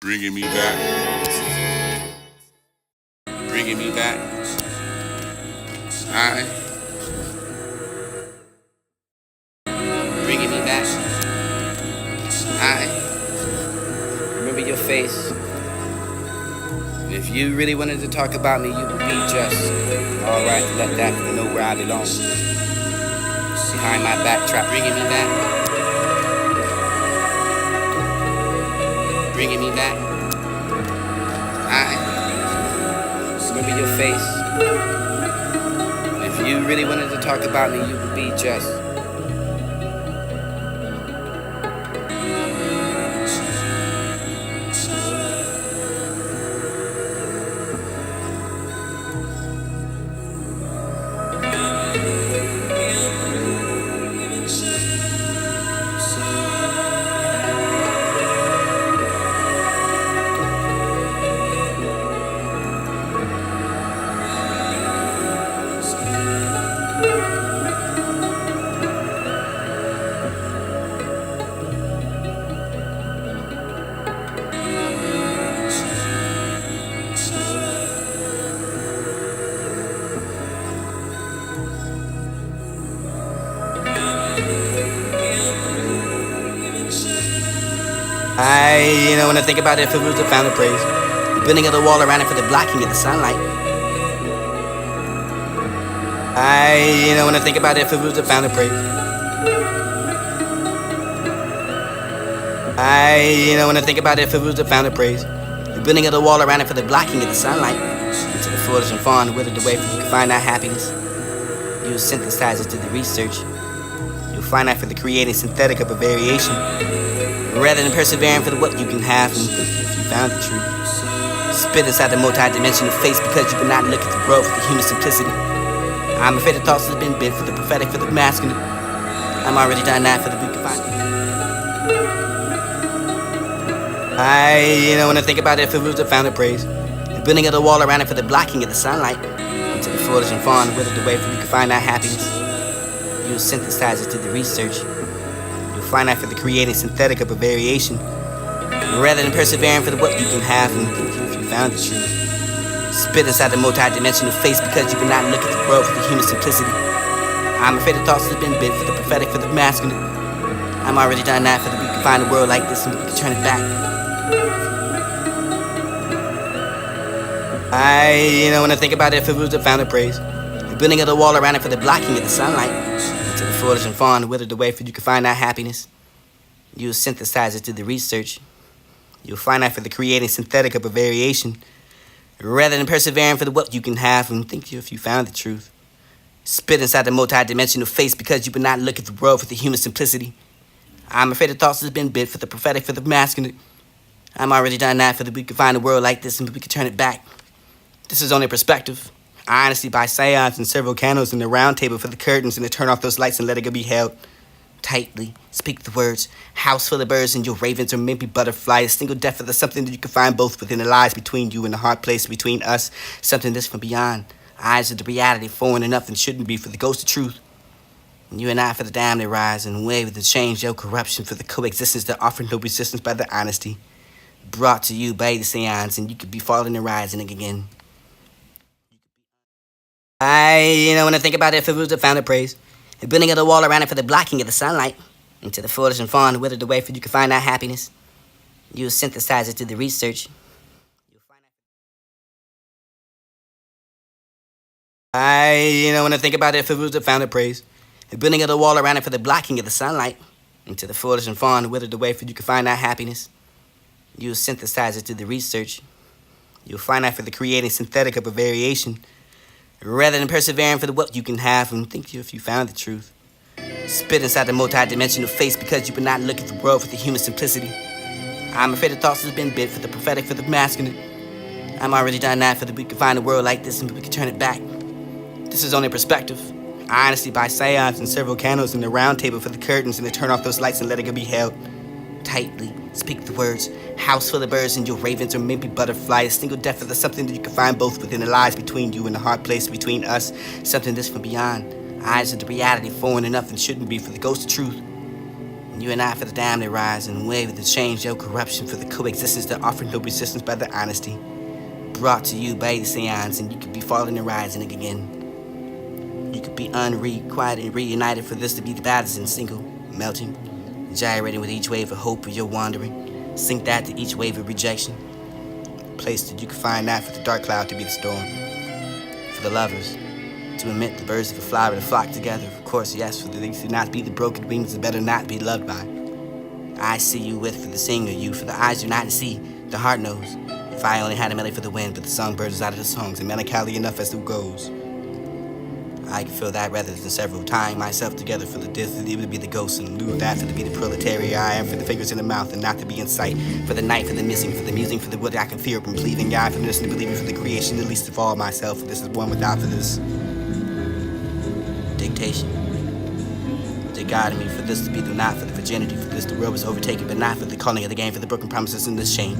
Bringing me back. Bringing me back. Alright. Bringing me back. Alright. Remember your face. And if you really wanted to talk about me, you would be just alright to let that know where I belong. Behind my backtrack, bringing me back. Bringing me back. Remember your face. And if you really wanted to talk about me, you would be just. When I think about it, if it was the fountain praise, the building of the wall around it for the blocking of the sunlight. When I think about it, if it was the fountain praise. When I think about it, if it was the fountain praise, the building of the wall around it for the blocking of the sunlight. Into the foolish and fond, withered away from you can find that happiness. You'll synthesize it through the research. You'll find out for the creating synthetic of a variation. Rather than persevering for the what you can have and think if you found the truth. Spit inside the multi-dimensional face because you cannot look at the world with the human simplicity. I'm afraid the thoughts have been bent for the prophetic, for the masculine. I'm already done that for the weak find. When I think about it, if it was the fountain praise, the building of the wall around it for the blocking of the sunlight. Until the foolish and fond, withered away from you can find that happiness. You'll synthesize it through the research. Find out for the creating synthetic of a variation. Rather than persevering for the what you can have and think if you found the truth. Spit inside the multi-dimensional face because you cannot look at the world with the human simplicity. I'm afraid the thoughts have been bent for the prophetic, for the masculine. I'm already done that for the we can find a world like this and we can turn it back. When I think about it, if it was the fountain praise, the building of the wall around it for the blocking of the sunlight. To the foolish and fond, withered away for you can find that happiness. You'll synthesize it through the research. You'll find out for the creating synthetic of a variation. Rather than persevering for the what you can have and think if you found the truth. Spit inside the multi-dimensional face because you would not look at the world with the human simplicity. I'm afraid the thoughts have been bent for the prophetic, for the masculine. I'm already done that for the we can find a world like this and we can turn it back. This is only perspective. I honestly buy seance and several candles in the round table for the curtains and to turn off those lights and let it be held tightly. Speak the words, house full of birds and your ravens or maybe butterfly. A single death for the something that you can find both within the lies between you and the hard place between us. Something that's from beyond. Eyes of the reality, foreign enough and shouldn't be for the ghost of truth. And you and I for the dam that rise and wave to change your corruption for the coexistence that offer no resistance by the honesty. Brought to you by the seance and you could be falling and rising again. When I think about it, if it was the fountain praise, the building of the wall around it for the blocking of the sunlight. Into the foolish and fond, withered away for you can find that happiness. You'll synthesize it through the research. When I think about it, if it was the fountain praise, the building of the wall around it for the blocking of the sunlight. Into the foolish and fond, withered away for you can find that happiness. You'll synthesize it through the research. You'll find out for the creating synthetic of a variation. Rather than persevering for the what you can have and think if you found the truth. Spit inside the multi-dimensional face because you would not look at the world with the human simplicity. I'm afraid the thoughts have been bent for the prophetic, for the masculine. I'm already done that for the we can find a world like this and we can turn it back. This is only perspective. I honestly buy seance and several candles in the round table for the curtains and to turn off those lights and let it be held tightly. Speak the words, house full of birds and your ravens or maybe butterfly. A single death for the something that you can find both within the lies between you and the hard place between us. Something that's from beyond. Eyes of the reality, foreign enough and shouldn't be for the ghost of truth. You and I for the damned that rise and wave to change your corruption for the coexistence that offer no resistance by the honesty. Brought to you by the seance, and you could be falling and rising again. You could be unrequited and reunited for this to be the battles and single, melting, gyrating with each wave of hope of your wandering. Sink that to each wave of rejection. Place that you can find that for the dark cloud to be the storm. For the lovers, to emit the birds of a flower to flock together. Of course, yes, for these to not be the broken wings that better not be loved by. I see you with for the singer, you for the eyes do not see, the heart knows. If I only had a melody for the wind, but the songbird is out of the songs, and melancholy enough as it goes. I can feel that rather than several, tying myself together for the death that it would be the ghost, and lieu of that for to be the proletariat I am, for the fingers in the mouth and not to be in sight, for the night, for the missing, for the musing, for the what I can fear, and believing God, for listening, believing for the creation, at least of all myself, for this is one without for this dictation. They guided me for this to be the not for the virginity, for this the world was overtaken, but not for the calling of the game, for the broken promises in this chain.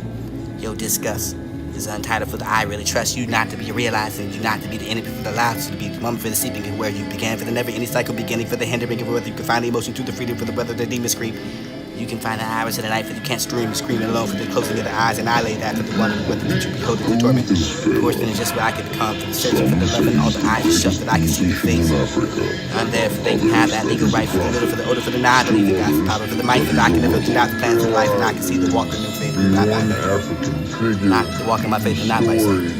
Your disgust is untitled for the I really trust you not to be realized and you not to be the enemy for the lives to be the moment for the sleeping and where you began for the never ending cycle beginning for the hindering of whether you can find the emotion to the freedom for the weather the demons scream. You can find the hours of the night for you can't stream screaming alone for the closing of the eyes and I lay that for the one whether that you behold the torment. Of course, then it's just where I could become for the searching for the love and all the eyes are shut that I can see your face. I'm there for they can have that legal right for the little, for the older, for the non, believe in God's power, for the might, for the I can never do not the plans of life and I can see the walk of new faith, not by faith. Not the walk in my faith and not by sight.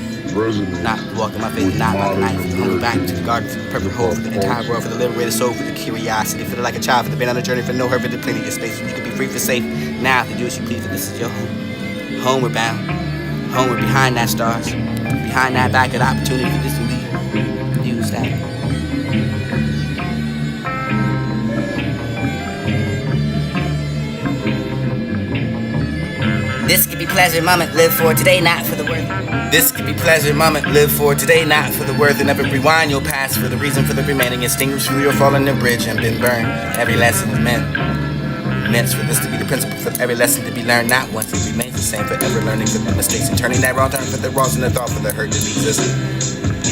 Not the walk in my faith and not by the night. For the humble back to the garden, for the perfect whole, for the entire world, for the liberated soul, for the curiosity, for the like a child, for the been on a journey, for no hurt, for the plenty of space, where you can be free for safe. Now to do as you please, for this is your home. Homeward bound. Homeward behind that stars. Behind that back of the opportunity for this to leave. Use that. This could be pleasure moment, live for today, not for the worth. This could be pleasure moment, live for today, not for the worth. And never rewind your past for the reason for the remaining. Extinguished from your falling the bridge and been burned. Every lesson is meant for this to be the principle for every lesson to be learned. Not once it remains the same, forever learning from the mistakes and turning that wrong turn for the wrongs and the thought for the hurt that leaves us.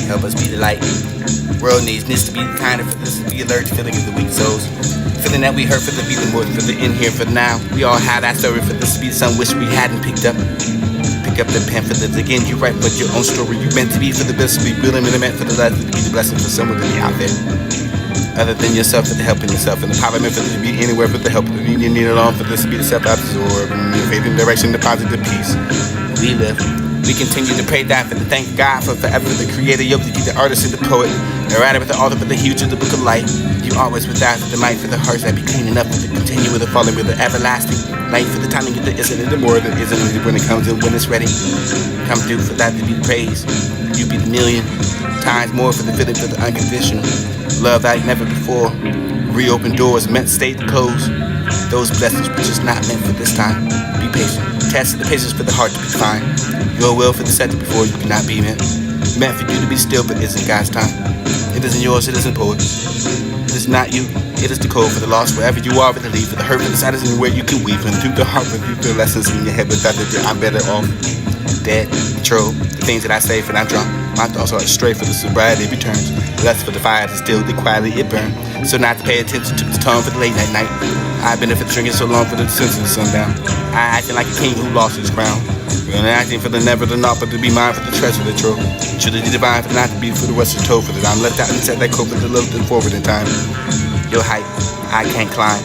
Help us be the light. World needs to be the kind of for this to be alert, feeling of the weak souls. Feeling that we hurt for the be the more for the in here for now. We all have that story for this to be some wish we hadn't picked up. Pick up the pen for this again. You write but your own story. You meant to be for the best to be willing and meant for the last to be the blessing for someone to be out there. Other than yourself for the helping yourself and the power meant for this to be anywhere for the help of the you need alone for this to be the self-absorbed and your faith in direction, the positive peace. We live. We continue to pray that for the thank God for forever the creator, you to be the artist and the poet. The writer with the author for the huge of the book of life. You always with that for the might for the hearts that be clean enough to continue with the falling with the everlasting light for the timing of the isn't and the more than isn't when it comes and when it's ready. Come through for that to be praised. You be the million times more for the feeling for the unconditional love like never before. Reopen doors meant stay closed. Those blessings were just not meant for this time. Be patient. Test the patience for the heart to be fine. Your will for the set before you cannot be meant for you to be still, but isn't God's time. It isn't yours, it isn't poets. It is not you, it is the code for the lost wherever you are, for the leave, for the hurt, for the sadness, and where you can weep, and through the heart, and through the lessons in your head, without that I'm better off. Dead, true, the things that I say for I'm drunk. My thoughts are astray for the sobriety returns. Less for the fire to still, the quietly it burn. So not to pay attention to the tone for the late night. I've been for drinking so long for the sense of the sundown. I acting like a king who lost his crown. And acting for the never the not, but to be mine for the treasure the trove. Should it be divine for not to be for the western toe for that I'm left out and set that cope for the little and forward in time. Your height, I can't climb.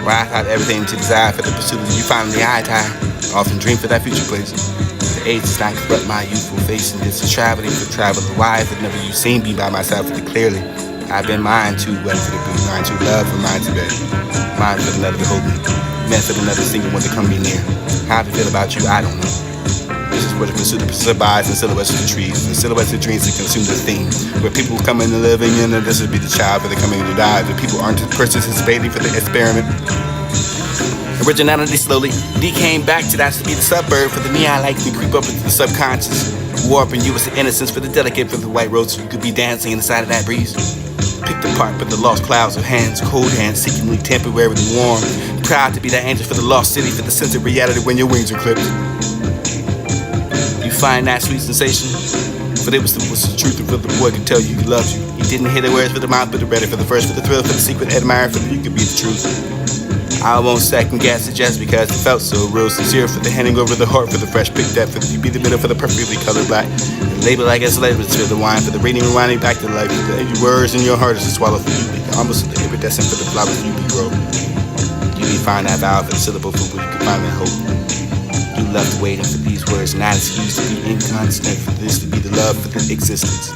Where I thought everything to desire for the pursuit of you finally I tie. Often dream for that future place. The age does not corrupt my youthful face, and this is traveling for travel wide, but never you seen me by myself for the clearly. I've been mine too, well for the good, mine too love for mine to bed. Mine for another to hold me. Meant for another single one to come be near. How to feel about you, I don't know. This is where the pursuit of survives and silhouettes of the trees, and silhouettes of dreams that consume the theme. Where people come in and living in, and this would be the child, but they're coming to die. The people aren't participating for the experiment. Originality slowly decaying back to that to be the suburb for the neon lights to creep up into the subconscious. Warping you as the innocence for the delicate for the white rose so you could be dancing inside of that breeze. Picked apart but the lost clouds of hands, cold hands, seekingly temporarily warm. Proud to be that angel for the lost city for the sense of reality when your wings are clipped. You find that sweet sensation, for it was the truth and for the boy could tell you he loves you. He didn't hear the words for the mouth but the ready for the first, for the thrill, for the secret, admire for the you could be the truth. I won't second guess it just because it felt so real sincere. For the handing over the heart, for the fresh picked up, for the be the middle, for the perfectly colored black. And label like it's labels for the wine, for the reading rewinding back to life. For the words in your heart is to swallow for you. Almost the iridescent for the flowers you be grow. You be find that vow for the syllable for where you can find that hope. You left waiting for these words, not excuse to be inconstant. For this to be the love for the existence.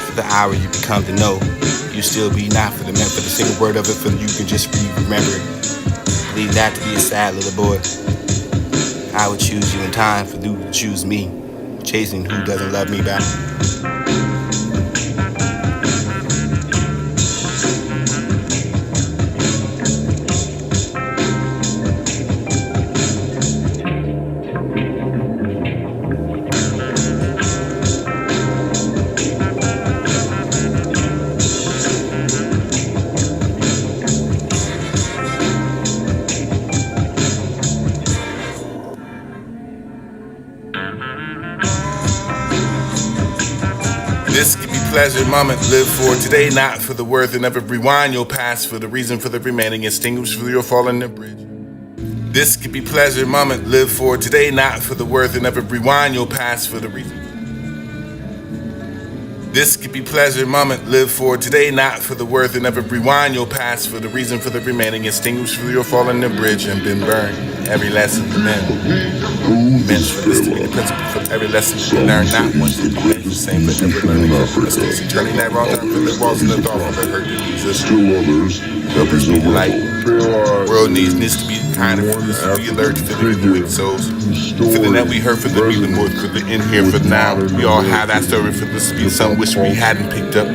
For the hour you become to know. You still be not for the meant for the single word of it, for you can just remember it. Believe that to be a sad little boy. I would choose you in time for you to choose me, chasing who doesn't love me back. This could be pleasure, moment, live for today, not for the worth, and never rewind your past for the reason for the remaining, extinguished for your fall in the bridge. This could be pleasure, moment, live for today, not for the worth, and never rewind your past for the reason. This could be pleasure, moment, live for today, not for the worth, and never rewind your past for the reason for the remaining, extinguished for your fall in the bridge and been burned. Every lesson you learn, meant for this to be the principle for every lesson you learn, not once to be the same for every learning. Mistakes and turning that wrong turn from the walls in the dark that hurt the Jesus. Still others, Help us be the light. realize World needs to be the kind of us to be alert for the weak souls. Feeling that we hurt for the be the more for the in here for now. We all have that story for this to be some wish we hadn't picked up.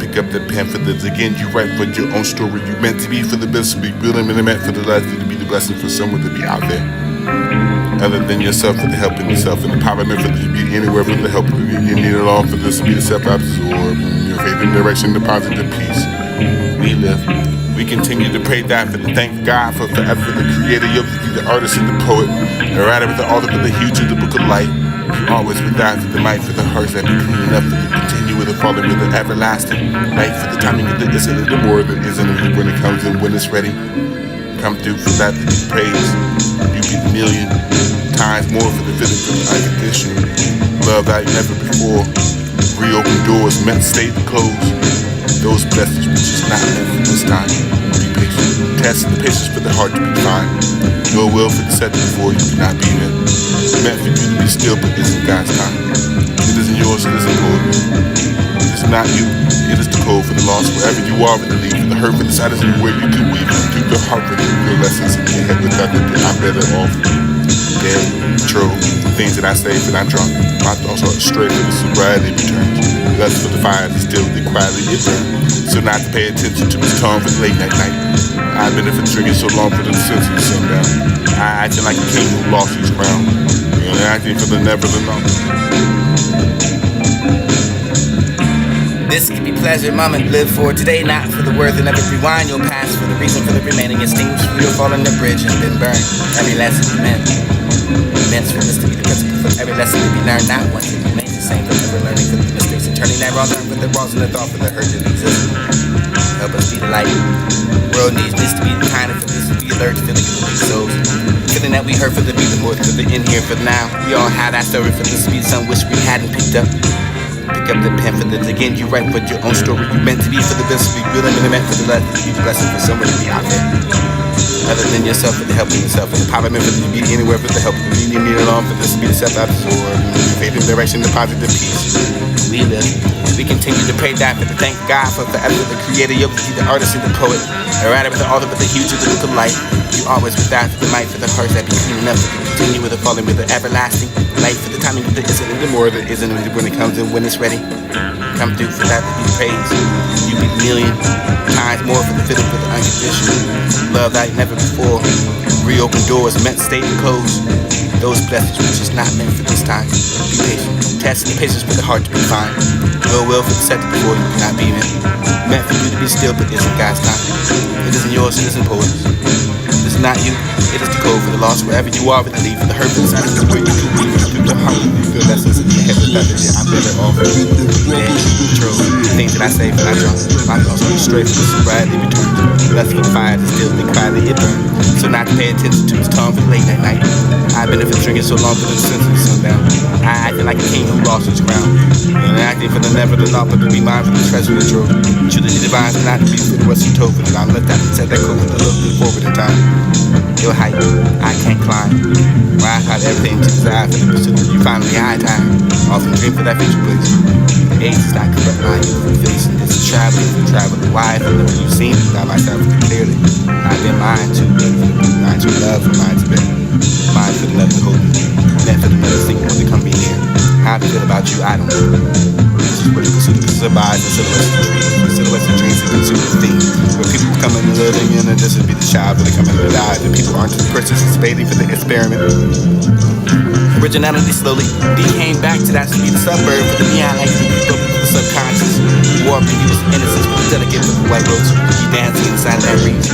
Pick up the pen for this again. You write for your own story. You meant to be for the best to be real and meant for the last to be the blessing for someone to be out there. Other than yourself, for the help in yourself and the power meant for to be anywhere for the help you need it all for this to be the self-absorbed. Your faith in direction, the positive peace. We live. We continue to pray that for the thank God for forever the creator, the artist and the poet, the writer with the author for the huge of the book of light. You always with that for the might for the hearts that be clean enough for the continue with the falling with the everlasting light for the timing of the isn't the more that isn't when it comes and when it's ready. Come through for that to be praised. You be the million times more for the feeling for the unconditional love that you never before. Reopen doors, meant stay to close. Those blessings which is not meant for this time. Be patient. Testing the patience for the heart to be fine. Your will for the set before you cannot be meant. Meant for you to be still, but isn't God's time. It isn't yours, it isn't yours. It is not you. It is the code for the lost. Wherever you are, with the lead, for the hurt, for the sad is where you can weave through your heart with your lessons in your head without that I'm better off. Dead, true. Things that I say, that I drunk. My thoughts are straight for the sobriety returns. Lust for the fire to still the quietly it burns. So not to pay attention to his tongue for the late night. I've been for drinking so long for the sense of the sundown. I acting like a king who lost his crown. And acting for the never the long. This could be pleasure, moment, live for today, not for the worth, and never rewind your past for the reason for the remaining, extinguished for your fall in the bridge and been burned. Every lesson you meant for this to be the principle for every lesson to be learned, not once it remains the same, but never learning from the mistakes and turning that wrong turn with the walls and the thought for the hurt that exists. Help us be the light. World needs this to be the kind of for this to be alert, feeling in the weak souls. Feeling that we hurt for the be the more for the in here for now. We all have that story for this to be some wish we hadn't picked up. Pick up the pen for this again. You write for your own story. You meant to be for the best to be real and meant for the last to be the blessing for someone to be out there. Other than yourself, for the help in yourself and the power meant for to be anywhere for the help. You need it all for this to be the self-absorbed. Faith in direction, the positive peace. We live. We continue to pray that for the thank God for forever the creator, the artist and the poet, the writer with the author with the huge of the book of light. You always with that for the might for the hearts that be clean enough to continue with the falling with the everlasting light for the timing of the isn't and the more that isn't when it comes and when it's ready. Come through for that to be praised. You be the million times more for the feeling for the unconditional love like never before. Reopen doors meant stay to close. Those blessings which is not meant for this time. Be patient. Testing the patience for the heart to be fine. Your will for the set before you cannot be meant for you to be still, but isn't God's time. It isn't yours, it isn't poet's. It is not you. It is the code for the lost. Wherever you are, with the lead for the hurt, for the sad is where you can weave through the heart. You feel lessons in your head without that I'm better off. Dead, true. Things that I say, but I don't. My thoughts are straight for the sobriety return. lust for the fire to still think quietly it burn. So not to pay attention to his tongue for late that night. I've been for drinking so long for the sense of the sundown. I acting like a king who lost his crown. And acting for the never to not but to be mine for the treasure of the trove. Truly divine for not to be for the Western told for that I'm left out and set that coat for the looking forward in time. Your height, I can't climb. Rise out everything to desire for the pursuit of you finally high time. Often dream for that future place. Age does not corrupt my youthful face. And this is travel the wide from the you've seen me by myself clearly. I've been mine too, mine to love, mine to bear. Mine for the love to hold me. Meant for the another single to come be near. How I feel about you, I don't know. This is what you consume to survive the silhouettes of trees. The silhouettes of dreams and consume the things. Where people come in and living in and this would be the child where they come in and die. And people aren't just participating for the experiment. Originality slowly became back to that to be the suburb for the neon lights that keep up with the subconscious. Warping you was innocence with the delicate with the white rose. You dancing inside of that breeze.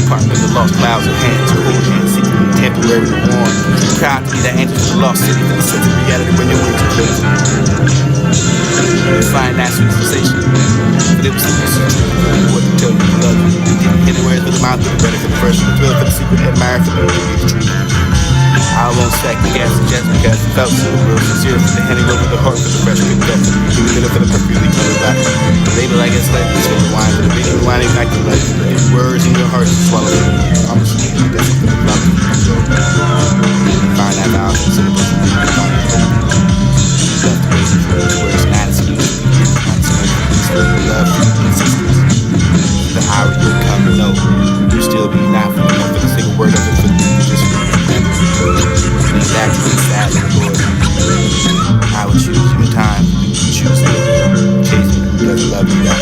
Part of the lost clouds of hands, cold hands, secretly temporarily warm. Proud to be that angel for the lost city for the sense of reality when your wings are closed. Find that sweet sensation. But it was the message. What to tell you you love you. Didn't hit it where the mouth was better for the first, for the thrill, for the secret, admire for the truth. I won't second guess it just because it felt so real sincere. For the handing over the heart for the fresh picked up. You middle for the perfectly colored back. The label I guess let me spill the wine. For the beating winding back to life. The words in your heart to swallow. I'm just thinking that's for the love. Find that out and sit with the find it. Left the way for the words and attitude. Love and existence. The hour you'll come to know. You still be not for the single word of it. Just exactly sad, Lord. I would choose you in time. Choose me. Chase me. Because I love you, God.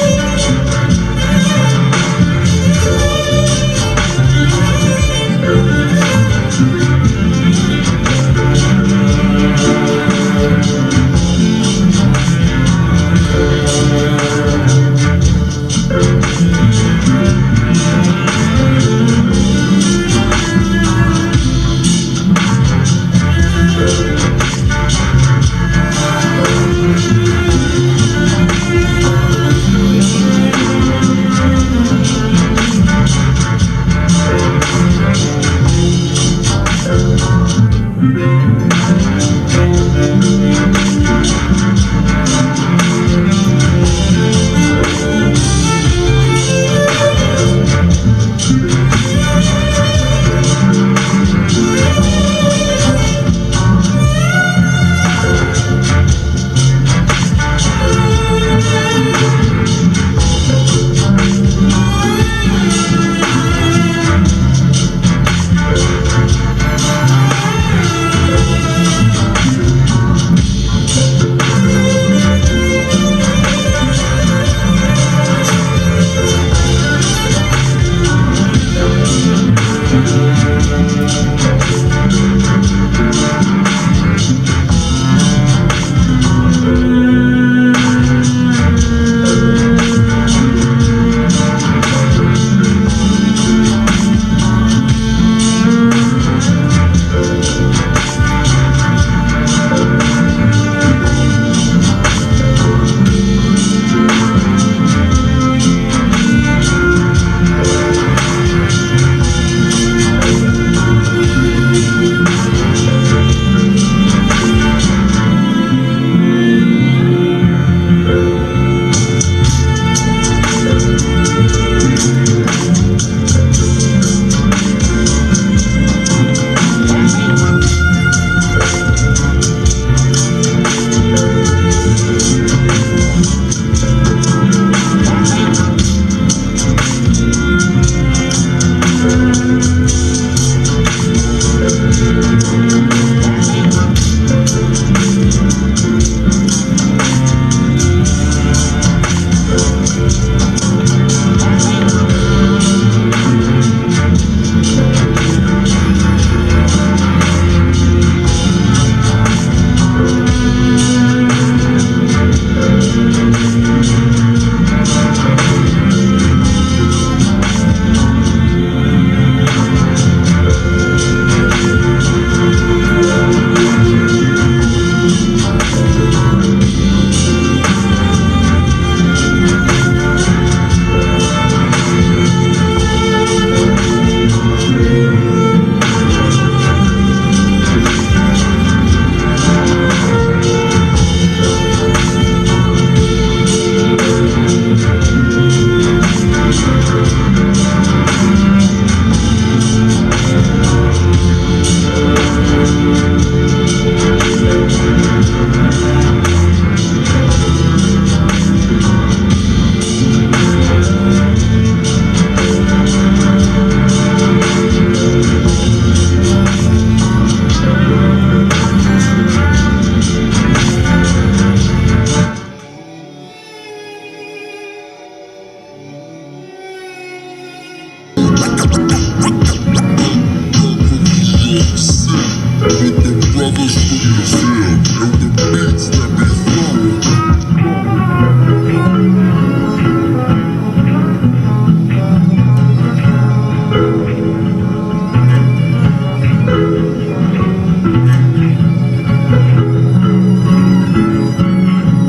with the brothers from the field and the beats that be flowing.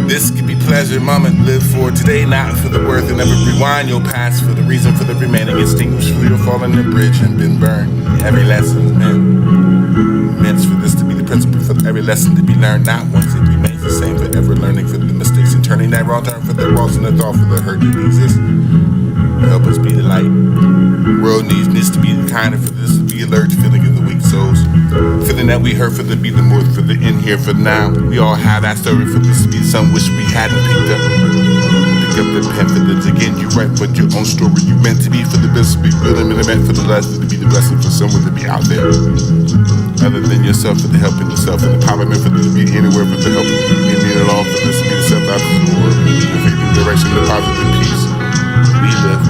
This could be pleasure, moment, live for today, not for the worth, and never rewind your past for the reason for the remaining extinguished for your fallen the bridge and been burned. Every lesson's meant for this to be the principle for every lesson to be learned, not once it remains the same, forever learning for the mistakes and turning that wrong turn for the wrongs and the thought for the hurt that exists. Help us be the light. World needs to be the kind of for this to be alert, feeling of the weak souls. Feeling that we hurt for the be the more for the in here for now. We all have that story for this to be some wish we hadn't picked up. Pick up the pen for this again. You write but your own story. You meant to be for the best, be building and meant for the last to be the blessing for someone to be out there. Other than yourself for the helping yourself and empowerment for this to be anywhere for the help of you. And it all for this to be the self-opposite word. The faith in direction, the positive peace. We live.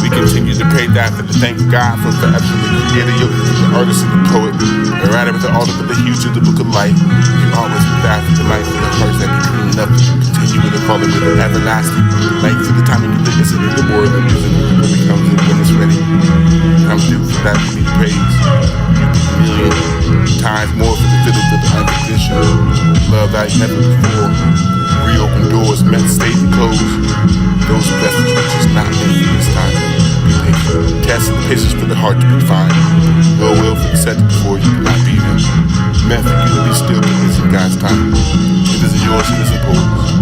We continue to pray that for the thank God for forever the creator, the artist and the poet, the writer with the author for the huge of the book of life. You always be there for the light for the hearts that be cleaning up. Continue with the falling with the everlasting light for the time you need to listen to the word and music when it comes and when it's ready. Come through for that to be praised. A million times more for the fiddle for the unconditional love like never before. Reopen doors, met state and close. Those blessings which is not meant for this time. Be patient. Casting the patience for the heart to be fine. No will for the set before you cannot be there. Meant for you to be still, but it's in God's time. It isn't yours, it isn't Paul's.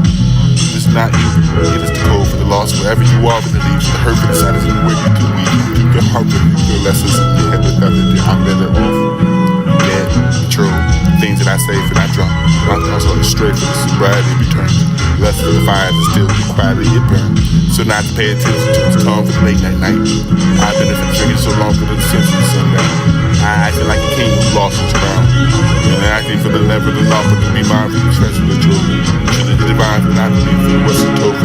It is not you, it is the code for the lost. Wherever you are, with the leaves, the hurt for the sadness, and where you can weep. Your heart with your lessons in your head without it. I'm better off. Dead, true. Things that I say for that drunk. My thoughts are straight for the sobriety returns. Less for the fire to still be quietly it burns. So not to pay attention to its calm for the late night. I've been drinking so long for the sense of the sundown. I acting like a king who lost his crown. And acting for the lever of the law, but to be mindful of the treasure of the truth. Truly the divine, but not to be for what's told.